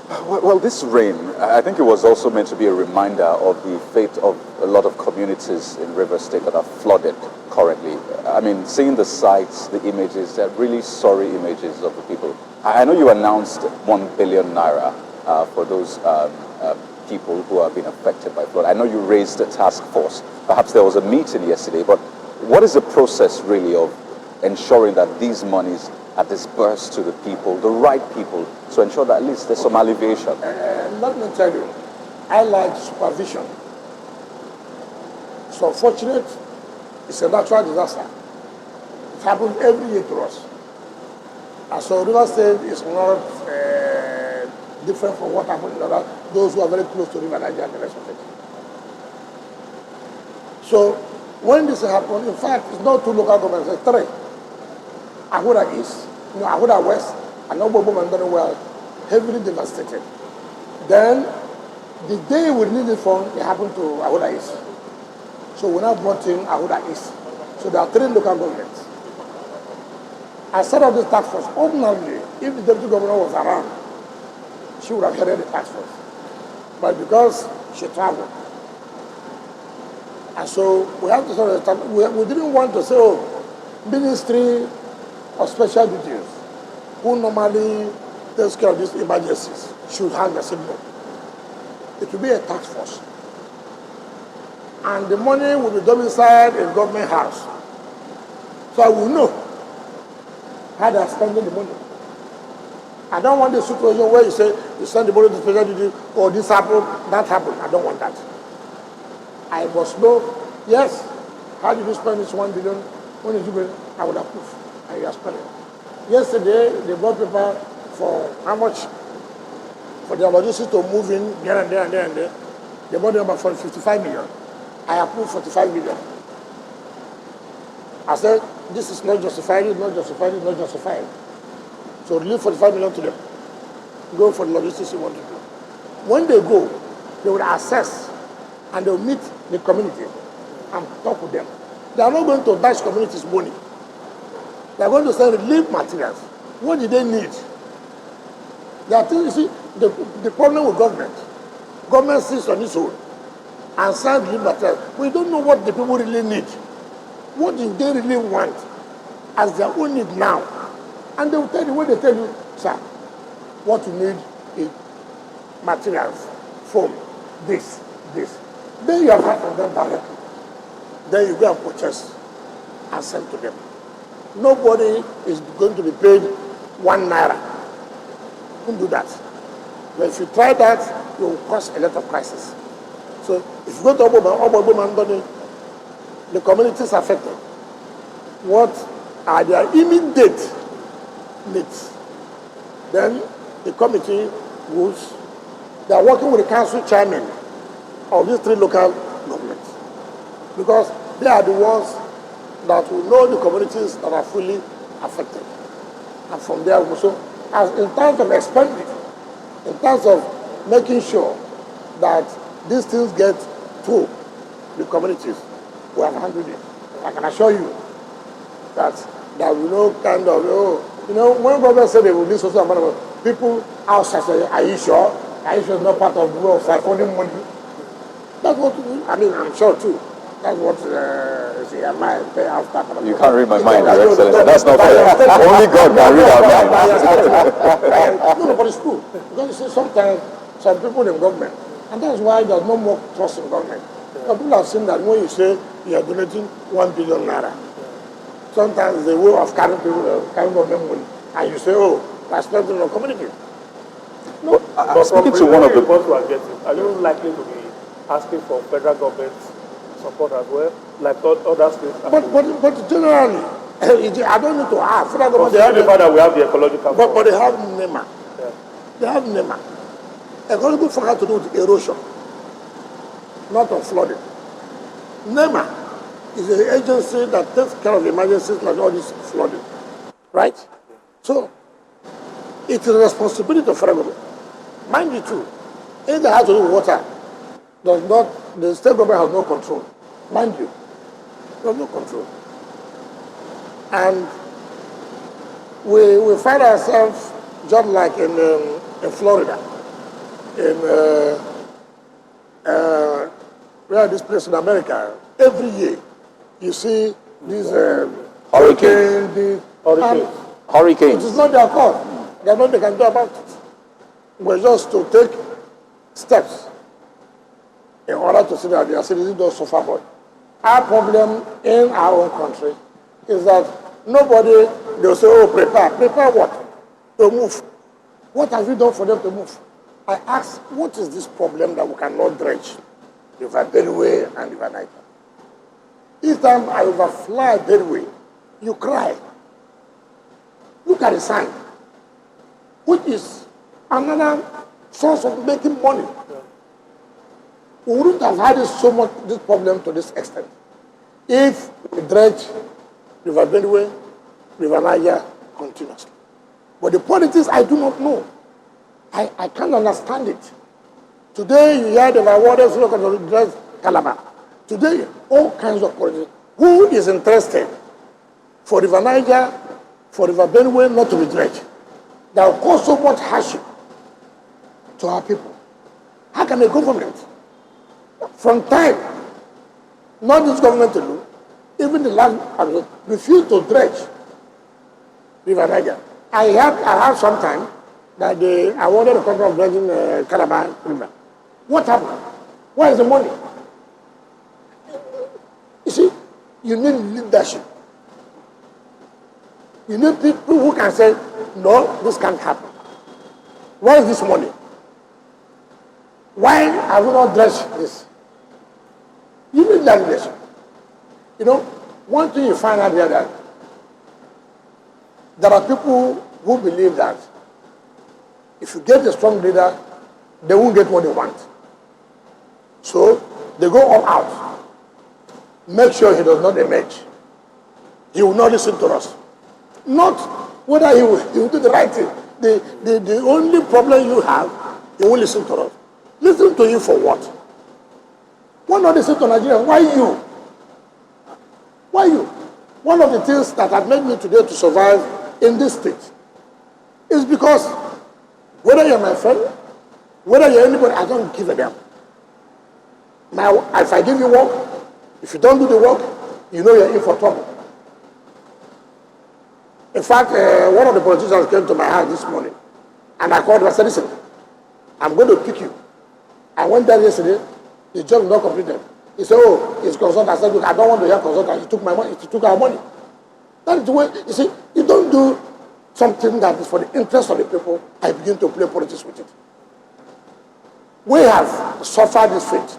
Well, this rain, I think it was also meant to be a reminder of the fate of a lot of communities in River State that are flooded currently. I mean, seeing the sights, the images, they're really sorry images of the people. I know you announced 1 billion naira for those people who have been affected by flood. I know you raised a task force. Perhaps there was a meeting yesterday, but what is the process really of ensuring that these monies are dispersed to the people, the right people, to ensure that at least there's some alleviation? Let me tell you, I like supervision. So unfortunate, it's a natural disaster. It happens every year to us. And so River State is not different from what happened in those who are very close to River Niger and the rest of it. So when this happened, in fact, it's not two local governments, it's three. Ahuda East, Ahuda West, and Obobo Mandano were heavily devastated. Then, the day we released the fund, it happened to Ahuda East. So we now brought in Ahuda East. So there are three local governments. I set up this task force. Ordinarily, if the deputy governor was around, she would have headed the task force. But because she traveled, and so we have to sort of, we didn't want to say, oh, Ministry of Special Duties, who normally takes care of these emergencies, should have the same no. It will be a task force. And the money will be domiciled in government house. So I will know how they are spending the money. I don't want the situation where you say, you send the money to special duty, or this happened, that happened. I don't want that. I must know, yes, how did you spend this 1 billion? When did you bring? I would approve. And you are spending. Yesterday, they brought paper for how much? For the logistics to move in there and there and there and there. They brought the number for 55 million. I approved 45 million. I said, this is not justified, it's not justified, it's not justified. So release 45 million to them. Go for the logistics you want to do. When they go, they will assess and they will meet the community and talk with them. They are not going to dash communities money. They are going to send relief materials. What do they need? There are things, you see, the problem with government. Government sits on its own and sends relief materials. We don't know what the people really need. What do they really want as their own need now? And they will tell you, when they tell you, sir, what you need is materials, foam, this. Then you have heard from them directly. Then you go and purchase and send to them. Nobody is going to be paid 1 naira. Don't do that. But if you try that, you will cause a lot of crisis. So if you go to Obobo, the communities affected, what are their immediate needs? Then the committee rules. They are working with the council chairman of these three local governments, because they are the ones that will know the communities that are fully affected. And from there also, as in terms of expanding, in terms of making sure that these things get to the communities, we have handled it. I can assure you that there will no kind of, when government said they will release social money, people outside say, are you sure? Are you sure it's not part of the way of siphoning money? That's what, I'm sure too. That's what pay after. You can't read my mind, Your Excellency. That's not fair. Only God can read our mind. No, but it's true. Because you see, sometimes some people in government, and that's why there's no more trust in government. Because people have seen that when you say you are donating 1 billion naira, sometimes the way of carrying people, carrying government money, and you say, oh, that's not in the community. No, but speaking to one of the reports we are getting, are you likely to be asking for federal government support as well, like other states? But generally, I don't need to ask. Federal government, they have the fact that we have the ecological but they have NEMA. Yeah. They have NEMA. Ecological fund has to do with erosion, not on flooding. NEMA is an agency that takes care of emergencies like all this flooding, right? So, it's a responsibility of federal government. Mind you too, anything that has to do with water, the state government has no control. Mind you, they have no control. And we find ourselves just like in Florida. in where this place in America, every year you see these Hurricane. Hurricanes. It is not their cause. There's nothing they can do about it. But just to take steps in order to see that their citizens don't suffer much. Our problem in our own country is that nobody, they'll say, oh, prepare. Prepare what? To move. What have you done for them to move? I asked, what is this problem that we cannot dredge? River Benue and River Niger. Each time I overfly Benue, you cry. Look at the sand, which is another source of making money. We wouldn't have had this problem to this extent if we dredge River Benue, River Niger continuously. But the politics, I do not know. I can't understand it. Today, you hear the awarded to dredge Calabar. Today, all kinds of politics. Who is interested for River Niger, for River Benue not to be dredged? That will cause so much hardship to our people. How can a government, from time, not this government alone, even the last government, refuse to dredge River Niger? I heard sometime that they awarded a contract of dredging Calabar River. What happened? Where is the money? You see, you need leadership. You need people who can say, no, this can't happen. Where is this money? Why have we not dredged this? You need that leadership. You know, one thing you find out here that there are people who believe that if you get a strong leader, they won't get what they want. So they go all out. Make sure he does not emerge. He will not listen to us. Not whether he will do the right thing. The only problem you have, he won't listen to us. Listen to you for what? Why not listen to Nigerians? Why you? Why you? One of the things that have made me today to survive in this state is because whether you're my friend, whether you're anybody, I don't give a damn. Now, if I give you work, if you don't do the work, you know you're in for trouble. In fact, one of the politicians came to my house this morning, and I called him and said, listen, I'm going to pick you. I went there yesterday, the job is not completed. He said, oh, it's consultant. I said, look, I don't want to hear consultant. He took my money, he took our money. That is the way, you see, you don't do something that is for the interest of the people, I begin to play politics with it. We have suffered this fate.